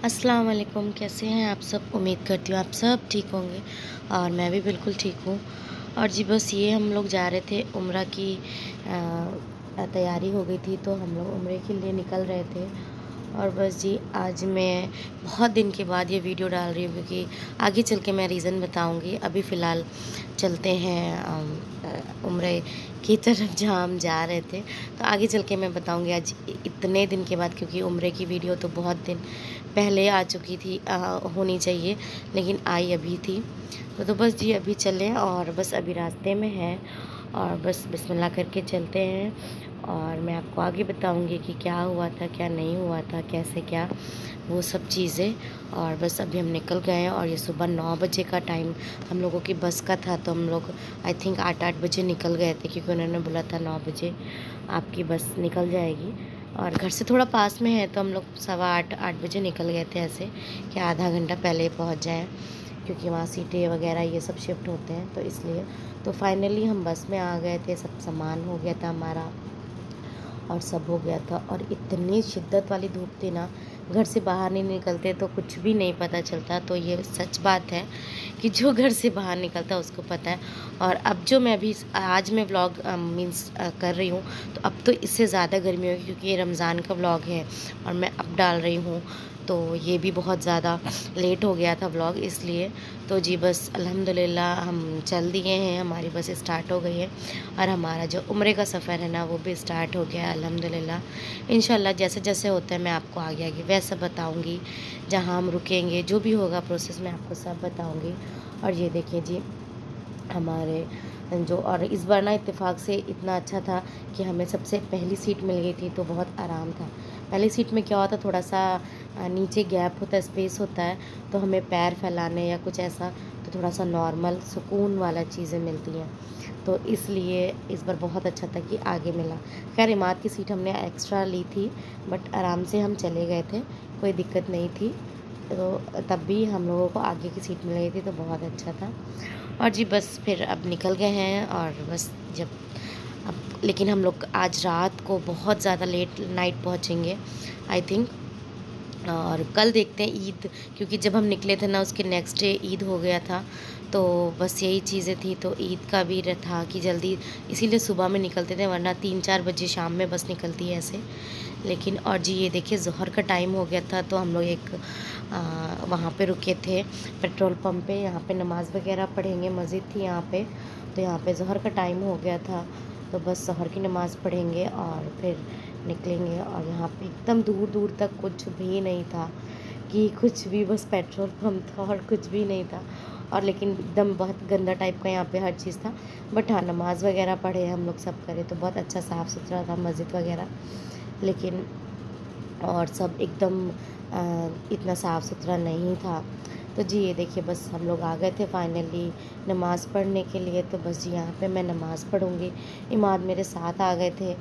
अस्सलाम वालेकुम, कैसे हैं आप सब। उम्मीद करती हूँ आप सब ठीक होंगे और मैं भी बिल्कुल ठीक हूँ। और जी बस ये हम लोग जा रहे थे उम्रा की तैयारी हो गई थी, तो हम लोग उम्रे के लिए निकल रहे थे। और बस जी आज मैं बहुत दिन के बाद ये वीडियो डाल रही हूँ, क्योंकि आगे चल के मैं रीज़न बताऊँगी। अभी फ़िलहाल चलते हैं उम्रे की तरफ जहाँ हम जा रहे थे, तो आगे चल के मैं बताऊँगी आज इतने दिन के बाद, क्योंकि उम्रे की वीडियो तो बहुत दिन पहले आ चुकी थी, होनी चाहिए, लेकिन आई अभी थी। तो बस जी अभी चलें और बस अभी रास्ते में हैं और बस बिस्मिल्लाह करके चलते हैं। और मैं आपको आगे बताऊंगी कि क्या हुआ था, क्या नहीं हुआ था, कैसे क्या वो सब चीज़ें। और बस अभी हम निकल गए हैं और ये सुबह 9 बजे का टाइम हम लोगों की बस का था, तो हम लोग आई थिंक 8 बजे निकल गए थे, क्योंकि उन्होंने बोला था 9 बजे आपकी बस निकल जाएगी। और घर से थोड़ा पास में है, तो हम लोग 7:15-8 बजे निकल गए थे, ऐसे कि आधा घंटा पहले पहुंच जाएं, क्योंकि वहाँ सीटें वगैरह ये सब शिफ्ट होते हैं, तो इसलिए। तो फाइनली हम बस में आ गए थे, सब सामान हो गया था हमारा और सब हो गया था। और इतनी शिद्दत वाली धूप थी ना, घर से बाहर नहीं निकलते तो कुछ भी नहीं पता चलता। तो ये सच बात है कि जो घर से बाहर निकलता है उसको पता है। और अब जो मैं अभी आज मैं व्लॉग मीन्स कर रही हूँ, तो अब तो इससे ज़्यादा गर्मी होगी, क्योंकि ये रमज़ान का व्लॉग है और मैं अब डाल रही हूँ, तो ये भी बहुत ज़्यादा लेट हो गया था व्लॉग, इसलिए। तो जी बस अल्हम्दुलिल्लाह हम चल दिए हैं, हमारी बस स्टार्ट हो गई है और हमारा जो उम्रे का सफ़र है ना वो भी स्टार्ट हो गया है अल्हम्दुलिल्लाह। इंशाल्लाह जैसे जैसे होता है मैं आपको आगे आगे वैसा बताऊंगी, जहाँ हम रुकेंगे जो भी होगा प्रोसेस मैं आपको सब बताऊंगी। और ये देखिए जी हमारे जो, और इस बार ना इत्तेफाक से इतना अच्छा था कि हमें सबसे पहली सीट मिल गई थी, तो बहुत आराम था। पहली सीट में क्या होता, थोड़ा सा नीचे गैप होता है, स्पेस होता है, तो हमें पैर फैलाने या कुछ ऐसा, तो थोड़ा सा नॉर्मल सुकून वाला चीज़ें मिलती हैं, तो इसलिए इस बार बहुत अच्छा था कि आगे मिला। खैर इमाद की सीट हमने एक्स्ट्रा ली थी, बट आराम से हम चले गए थे, कोई दिक्कत नहीं थी। तो तब भी हम लोगों को आगे की सीट मिल गई थी, तो बहुत अच्छा था। और जी बस फिर अब निकल गए हैं और बस जब अब, लेकिन हम लोग आज रात को बहुत ज़्यादा लेट नाइट पहुँचेंगे आई थिंक। और कल देखते हैं ईद, क्योंकि जब हम निकले थे ना उसके नेक्स्ट डे ईद हो गया था, तो बस यही चीज़ें थी। तो ईद का भी था कि जल्दी, इसीलिए सुबह में निकलते थे, वरना 3-4 बजे शाम में बस निकलती है ऐसे। लेकिन और जी ये देखिए ज़ोहर का टाइम हो गया था, तो हम लोग एक वहाँ पे रुके थे पेट्रोल पंप पे, यहाँ पे नमाज़ वगैरह पढ़ेंगे, मस्जिद थी यहाँ पे, तो यहाँ पे ज़ोहर का टाइम हो गया था, तो बस ज़ोहर की नमाज़ पढ़ेंगे और फिर निकलेंगे। और यहाँ पे एकदम दूर दूर तक कुछ भी नहीं था, कि कुछ भी, बस पेट्रोल पंप था और कुछ भी नहीं था। और लेकिन एकदम बहुत गंदा टाइप का यहाँ पे हर चीज़ था। बट हाँ नमाज़ वगैरह पढ़े हम लोग, सब करे, तो बहुत अच्छा साफ़ सुथरा था मस्जिद वगैरह। लेकिन और सब एकदम इतना साफ़ सुथरा नहीं था। तो जी ये देखिए बस हम लोग आ गए थे फाइनली नमाज़ पढ़ने के लिए। तो बस जी यहाँ पे मैं नमाज़ पढ़ूँगी, इमाद मेरे साथ आ गए थे,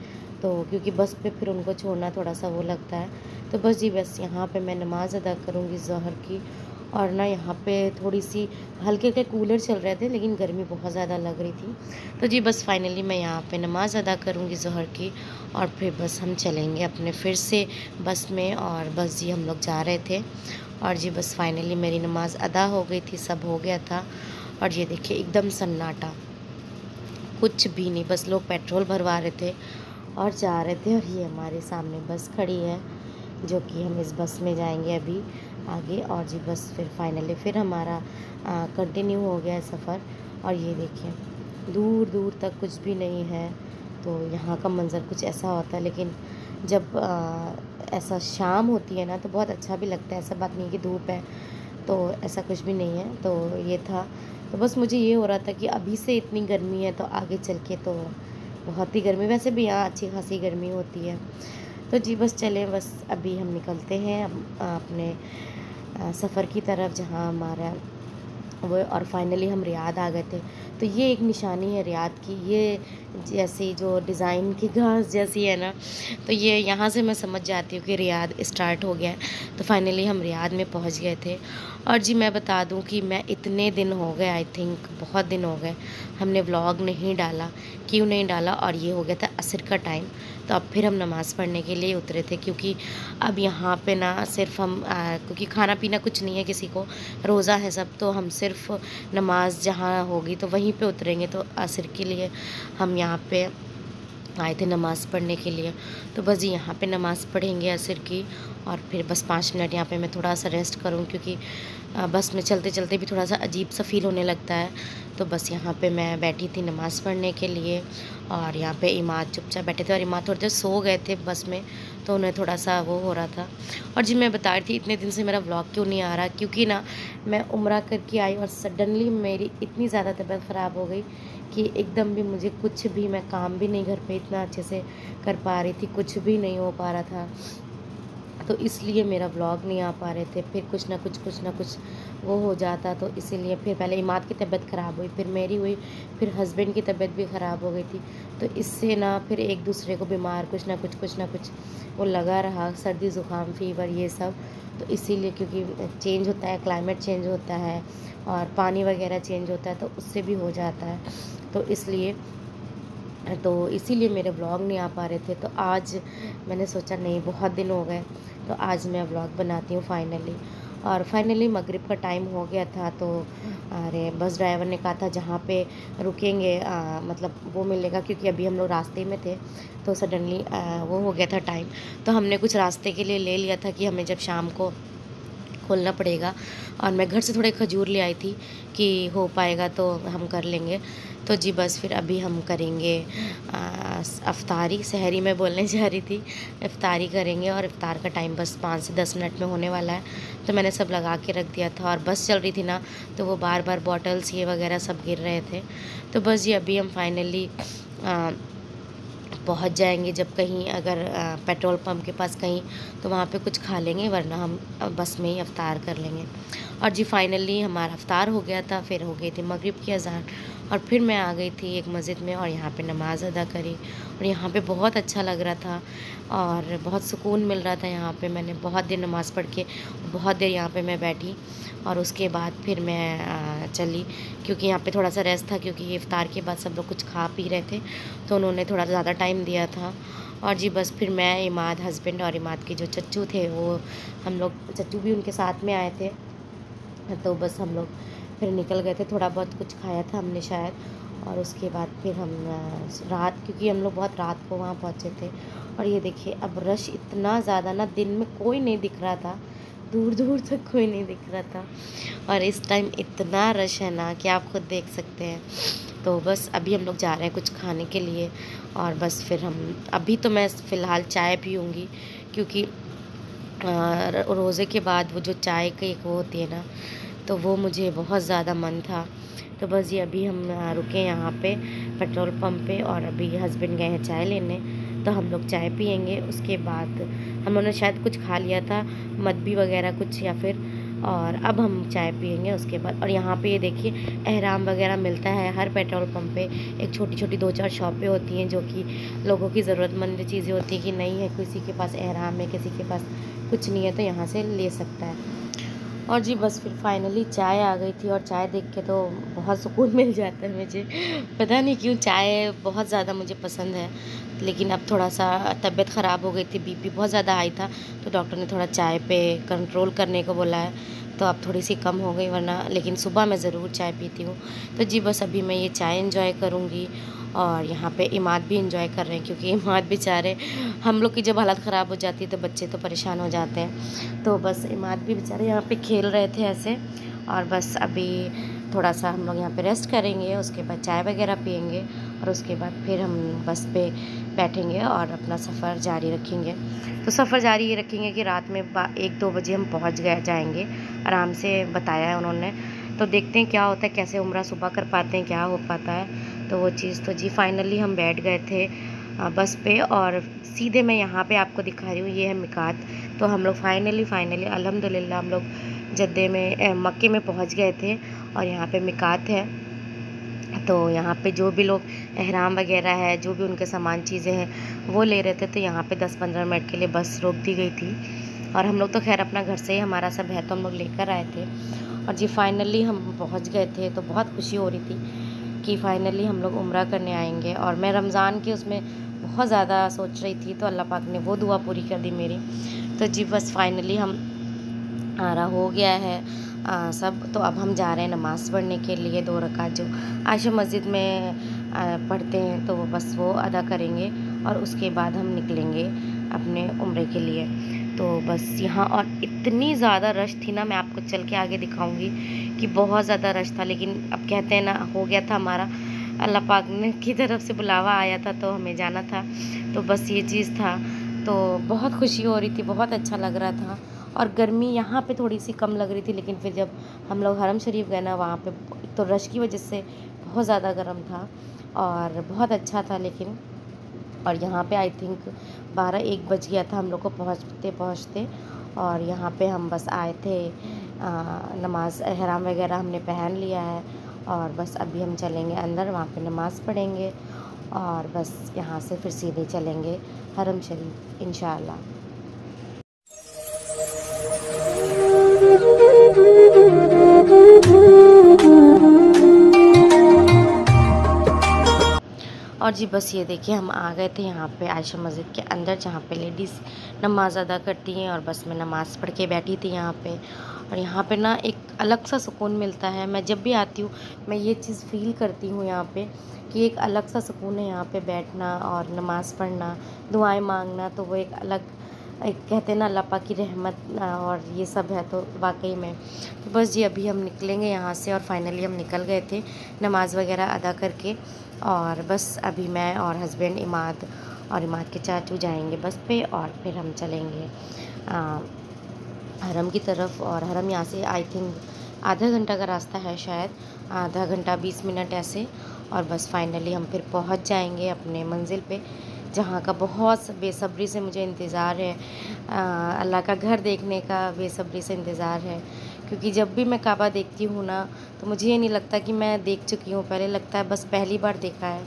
तो क्योंकि बस पे फिर उनको छोड़ना थोड़ा सा वो लगता है। तो बस जी बस यहाँ पे मैं नमाज़ अदा करूँगी ज़ोहर की। और ना यहाँ पे थोड़ी सी हल्के हल्के कूलर चल रहे थे, लेकिन गर्मी बहुत ज़्यादा लग रही थी। तो जी बस फाइनली मैं यहाँ पे नमाज़ अदा करूँगी ज़ोहर की, और फिर बस हम चलेंगे अपने फिर से बस में। और बस जी हम लोग जा रहे थे और जी बस फाइनली मेरी नमाज़ अदा हो गई थी, सब हो गया था। और ये देखिए एकदम सन्नाटा, कुछ भी नहीं, बस लोग पेट्रोल भरवा रहे थे और जा रहे थे। और ये हमारे सामने बस खड़ी है, जो कि हम इस बस में जाएंगे अभी आगे। और जी बस फिर फाइनली फिर हमारा कंटिन्यू हो गया है सफ़र। और ये देखिए दूर दूर तक कुछ भी नहीं है, तो यहाँ का मंज़र कुछ ऐसा होता है। लेकिन जब ऐसा शाम होती है ना तो बहुत अच्छा भी लगता है, ऐसा बात नहीं कि धूप है तो ऐसा कुछ भी नहीं है। तो ये था, तो बस मुझे ये हो रहा था कि अभी से इतनी गर्मी है, तो आगे चल के तो बहुत ही गर्मी, वैसे भी यहाँ अच्छी खासी गर्मी होती है। तो जी बस चलें, बस अभी हम निकलते हैं अपने सफ़र की तरफ, जहाँ हमारा वो, और फाइनली हम रियाद आ गए थे। तो ये एक निशानी है रियाद की, ये जैसी जो डिज़ाइन की घास जैसी है ना, तो ये यहाँ से मैं समझ जाती हूँ कि रियाद स्टार्ट हो गया है। तो फाइनली हम रियाद में पहुँच गए थे। और जी मैं बता दूँ कि मैं इतने दिन हो गए, आई थिंक बहुत दिन हो गए, हमने व्लॉग नहीं डाला। क्यों नहीं डाला? और ये हो गया था असर का टाइम, तो अब फिर हम नमाज़ पढ़ने के लिए उतरे थे, क्योंकि अब यहाँ पे ना सिर्फ हम क्योंकि खाना पीना कुछ नहीं है किसी को, रोज़ा है सब, तो हम सिर्फ नमाज जहाँ होगी तो वहीं पे उतरेंगे। तो असर के लिए हम यहाँ पे आए थे नमाज़ पढ़ने के लिए। तो बस जी यहाँ पे नमाज़ पढ़ेंगे असर की, और फिर बस 5 मिनट यहाँ पे मैं थोड़ा सा रेस्ट करूँ, क्योंकि बस में चलते चलते भी थोड़ा सा अजीब सा फील होने लगता है। तो बस यहाँ पे मैं बैठी थी नमाज़ पढ़ने के लिए, और यहाँ पे इमाद चुपचाप बैठे थे, और इमाद थोड़ी देर सो गए थे बस में, तो उन्हें थोड़ा सा वो हो रहा था। और जी मैं बता रही थी इतने दिन से मेरा व्लॉग क्यों नहीं आ रहा, क्योंकि ना मैं उम्रा करके आई और सडनली मेरी इतनी ज़्यादा तबीयत ख़राब हो गई कि एकदम भी मुझे कुछ भी, मैं काम भी नहीं घर पे इतना अच्छे से कर पा रही थी, कुछ भी नहीं हो पा रहा था। तो इसलिए मेरा व्लॉग नहीं आ पा रहे थे। फिर कुछ ना कुछ वो हो जाता, तो इसीलिए फिर पहले इमाद की तबीयत ख़राब हुई, फिर मेरी हुई, फिर हस्बैंड की तबीयत भी ख़राब हो गई थी। तो इससे ना फिर एक दूसरे को बीमार कुछ ना कुछ वो लगा रहा, सर्दी ज़ुकाम फ़ीवर ये सब। तो इसीलिए, क्योंकि चेंज होता है, क्लाइमेट चेंज होता है और पानी वगैरह चेंज होता है, तो उससे भी हो जाता है। तो इसीलिए मेरे व्लॉग नहीं आ पा रहे थे। तो आज मैंने सोचा नहीं, बहुत दिन हो गए, तो आज मैं व्लॉग बनाती हूँ फाइनली। और फाइनली मगरिब का टाइम हो गया था, तो अरे बस ड्राइवर ने कहा था जहाँ पे रुकेंगे मतलब वो मिलेगा, क्योंकि अभी हम लोग रास्ते में थे, तो सडनली वो हो गया था टाइम। तो हमने कुछ रास्ते के लिए ले लिया था कि हमें जब शाम को खोलना पड़ेगा, और मैं घर से थोड़े खजूर ले आई थी कि हो पाएगा तो हम कर लेंगे। तो जी बस फिर अभी हम करेंगे अफ्तारी, सहरी में बोलने जा रही थी, इफ्तारी करेंगे, और इफ्तार का टाइम बस 5 से 10 मिनट में होने वाला है। तो मैंने सब लगा के रख दिया था, और बस चल रही थी ना, तो वो बार बार बॉटल्स ये वगैरह सब गिर रहे थे। तो बस जी अभी हम फाइनली पहुंच जाएंगे, जब कहीं अगर पेट्रोल पंप के पास कहीं, तो वहाँ पे कुछ खा लेंगे, वरना हम बस में ही अफ्तार कर लेंगे। और जी फाइनली हमारा अफ्तार हो गया था, फिर हो गई थी मगरिब की अज़ान, और फिर मैं आ गई थी एक मस्जिद में, और यहाँ पे नमाज़ अदा करी, और यहाँ पे बहुत अच्छा लग रहा था और बहुत सुकून मिल रहा था। यहाँ पे मैंने बहुत देर नमाज़ पढ़ के बहुत देर यहाँ पे मैं बैठी, और उसके बाद फिर मैं चली, क्योंकि यहाँ पे थोड़ा सा रेस्ट था, क्योंकि इफ्तार के बाद सब लोग कुछ खा पी रहे थे, तो उन्होंने थोड़ा ज़्यादा टाइम दिया था। और जी बस फिर मैं, इमाद, हस्बैंड और इमाद के जो चच्चू थे, वो हम लोग, चच्चू भी उनके साथ में आए थे, तो बस हम लोग फिर निकल गए थे। थोड़ा बहुत कुछ खाया था हमने शायद, और उसके बाद फिर हम रात, क्योंकि हम लोग बहुत रात को वहाँ पहुँचे थे। और ये देखिए अब रश इतना ज़्यादा ना, दिन में कोई नहीं दिख रहा था, दूर दूर तक कोई नहीं दिख रहा था, और इस टाइम इतना रश है ना कि आप खुद देख सकते हैं। तो बस अभी हम लोग जा रहे हैं कुछ खाने के लिए, और बस फिर हम, अभी तो मैं फ़िलहाल चाय पीऊँगी, क्योंकि रोज़े के बाद वो जो चाय की एक वो होती है ना, तो वो मुझे बहुत ज़्यादा मन था। तो बस ये अभी हम रुके यहाँ पे पेट्रोल पंप पे, और अभी हस्बैंड गए हैं चाय लेने, तो हम लोग चाय पियेंगे। उसके बाद हम लोगों ने शायद कुछ खा लिया था, मद्बी वगैरह कुछ, या फिर, और अब हम चाय पियेंगे उसके बाद। और यहाँ पे ये देखिए एहराम वगैरह मिलता है हर पेट्रोल पंप पे, एक छोटी छोटी 2-4 शॉपें होती हैं, जो कि लोगों की ज़रूरतमंद चीज़ें होती हैं, कि नहीं है किसी के पास एहराम है, किसी के पास कुछ नहीं है, तो यहाँ से ले सकता है। और जी बस फिर फाइनली चाय आ गई थी, और चाय देख के तो बहुत सुकून मिल जाता है मुझे, पता नहीं क्यों चाय बहुत ज़्यादा मुझे पसंद है। लेकिन अब थोड़ा सा तबीयत ख़राब हो गई थी, बीपी बहुत ज़्यादा हाई था, तो डॉक्टर ने थोड़ा चाय पे कंट्रोल करने को बोला है, तो अब थोड़ी सी कम हो गई, वरना लेकिन सुबह मैं ज़रूर चाय पीती हूँ। तो जी बस अभी मैं ये चाय एंजॉय करूँगी, और यहाँ पे इमाद भी इंजॉय कर रहे हैं, क्योंकि इमाद बेचारे, हम लोग की जब हालत ख़राब हो जाती है तो बच्चे तो परेशान हो जाते हैं। तो बस इमाद भी बेचारे यहाँ पे खेल रहे थे ऐसे, और बस अभी थोड़ा सा हम लोग यहाँ पे रेस्ट करेंगे, उसके बाद चाय वगैरह पियेंगे, और उसके बाद फिर हम बस पे बैठेंगे और अपना सफ़र जारी रखेंगे। तो सफ़र जारी ये रखेंगे कि रात में 1-2 बजे हम पहुँच जाएंगे, आराम से बताया है उन्होंने। तो देखते हैं क्या होता है, कैसे उम्रा सुबह कर पाते हैं, क्या हो पाता है, तो वो चीज़। तो जी फाइनली हम बैठ गए थे बस पे, और सीधे मैं यहाँ पे आपको दिखा रही हूँ, ये है मिकात। तो हम लोग फाइनली अल्हम्दुलिल्लाह हम लोग जद्दे में मक्के में पहुंच गए थे और यहाँ पे मिकात है। तो यहाँ पे जो भी लोग एहराम वगैरह है, जो भी उनके सामान चीज़ें हैं वो ले रहे थे, तो यहाँ पे 10-15 मिनट के लिए बस रोक दी गई थी। और हम लोग तो खैर अपना घर से ही हमारा सब है तो हम लोग लेकर आए थे। और जी फाइनली हम पहुँच गए थे, तो बहुत खुशी हो रही थी कि फ़ाइनली हम लोग उम्रा करने आएंगे। और मैं रमज़ान के उसमें बहुत ज़्यादा सोच रही थी, तो अल्लाह पाक ने वो दुआ पूरी कर दी मेरी। तो जी बस फाइनली हमारा हो गया है सब। तो अब हम जा रहे हैं नमाज़ पढ़ने के लिए, 2 रकात जो आयशा मस्जिद में पढ़ते हैं, तो वो बस वो अदा करेंगे और उसके बाद हम निकलेंगे अपने उम्रे के लिए। तो बस यहाँ और इतनी ज़्यादा रश थी ना, मैं आपको चल के आगे दिखाऊंगी कि बहुत ज़्यादा रश था। लेकिन अब कहते हैं ना, हो गया था हमारा, अल्लाह पाक ने की तरफ से बुलावा आया था तो हमें जाना था। तो बस ये चीज़ था, तो बहुत खुशी हो रही थी, बहुत अच्छा लग रहा था। और गर्मी यहाँ पे थोड़ी सी कम लग रही थी, लेकिन फिर जब हम लोग हरम शरीफ गए ना, वहाँ पे एक तो रश की वजह से बहुत ज़्यादा गर्म था और बहुत अच्छा था। लेकिन और यहाँ पे आई थिंक 12-1 बज गया था हम लोग को पहुँचते पहुँचते। और यहाँ पे हम बस आए थे, नमाज एहराम वगैरह हमने पहन लिया है और बस अभी हम चलेंगे अंदर, वहाँ पे नमाज़ पढ़ेंगे और बस यहाँ से फिर सीधे चलेंगे हरम शरीफ इंशाअल्लाह। और जी बस ये देखिए, हम आ गए थे यहाँ पे आयशा मस्जिद के अंदर, जहाँ पे लेडीज़ नमाज़ अदा करती हैं। और बस मैं नमाज़ पढ़ के बैठी थी यहाँ पे। और यहाँ पे ना एक अलग सा सुकून मिलता है। मैं जब भी आती हूँ मैं ये चीज़ फ़ील करती हूँ यहाँ पे कि एक अलग सा सुकून है यहाँ पे बैठना और नमाज़ पढ़ना, दुआएं मांगना। तो वो एक अलग, एक कहते हैं ना अल्लाह पाक की रहमत और ये सब है, तो वाकई में। तो बस जी अभी हम निकलेंगे यहाँ से और फाइनली हम निकल गए थे नमाज़ वगैरह अदा करके। और बस अभी मैं और हस्बैंड इमाद और इमाद के चाचू जाएंगे बस पे और फिर हम चलेंगे हरम की तरफ। और हरम यहाँ से आई थिंक आधा घंटा का रास्ता है, शायद आधा घंटा 20 मिनट ऐसे। और बस फाइनली हम फिर पहुँच जाएंगे अपने मंजिल पे, जहाँ का बहुत बेसब्री से मुझे इंतज़ार है। अल्लाह का घर देखने का बेसब्री से इंतज़ार है, क्योंकि जब भी मैं काबा देखती हूँ ना, तो मुझे ये नहीं लगता कि मैं देख चुकी हूँ पहले, लगता है बस पहली बार देखा है।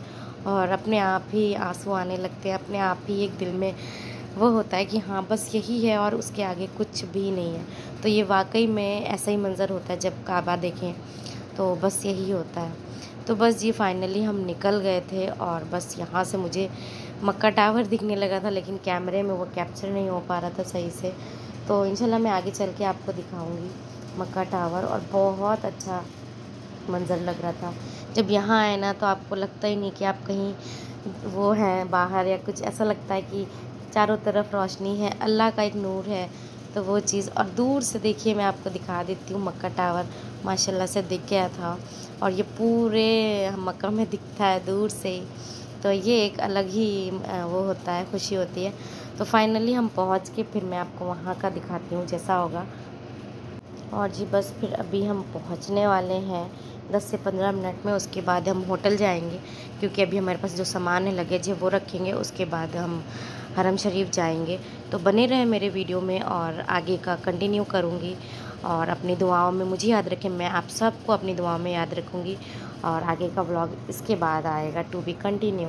और अपने आप ही आंसू आने लगते हैं, अपने आप ही एक दिल में वो होता है कि हाँ बस यही है और उसके आगे कुछ भी नहीं है। तो ये वाकई में ऐसा ही मंज़र होता है जब काबा देखें, तो बस यही होता है। तो बस ये फाइनली हम निकल गए थे और बस यहाँ से मुझे मक्का टावर दिखने लगा था, लेकिन कैमरे में वो कैप्चर नहीं हो पा रहा था सही से। तो इंशाल्लाह मैं आगे चल के आपको दिखाऊंगी मक्का टावर। और बहुत अच्छा मंज़र लग रहा था जब यहाँ आए ना, तो आपको लगता ही नहीं कि आप कहीं वो हैं बाहर या कुछ, ऐसा लगता है कि चारों तरफ रोशनी है, अल्लाह का एक नूर है। तो वो चीज़, और दूर से देखिए मैं आपको दिखा देती हूँ, मक्का टावर माशाल्लाह से दिख गया था और ये पूरे मक्का में दिखता है दूर से ही। तो ये एक अलग ही वो होता है, खुशी होती है। तो फाइनली हम पहुँच के फिर मैं आपको वहाँ का दिखाती हूँ जैसा होगा। और जी बस फिर अभी हम पहुंचने वाले हैं 10 से 15 मिनट में। उसके बाद हम होटल जाएंगे, क्योंकि अभी हमारे पास जो सामान है, लगेज है, वो रखेंगे। उसके बाद हम हरम शरीफ जाएंगे। तो बने रहे मेरे वीडियो में और आगे का कंटिन्यू करूँगी। और अपनी दुआओं में मुझे याद रखें, मैं आप सबको अपनी दुआओं में याद रखूँगी। और आगे का व्लॉग इसके बाद आएगा, टू बी कंटिन्यू।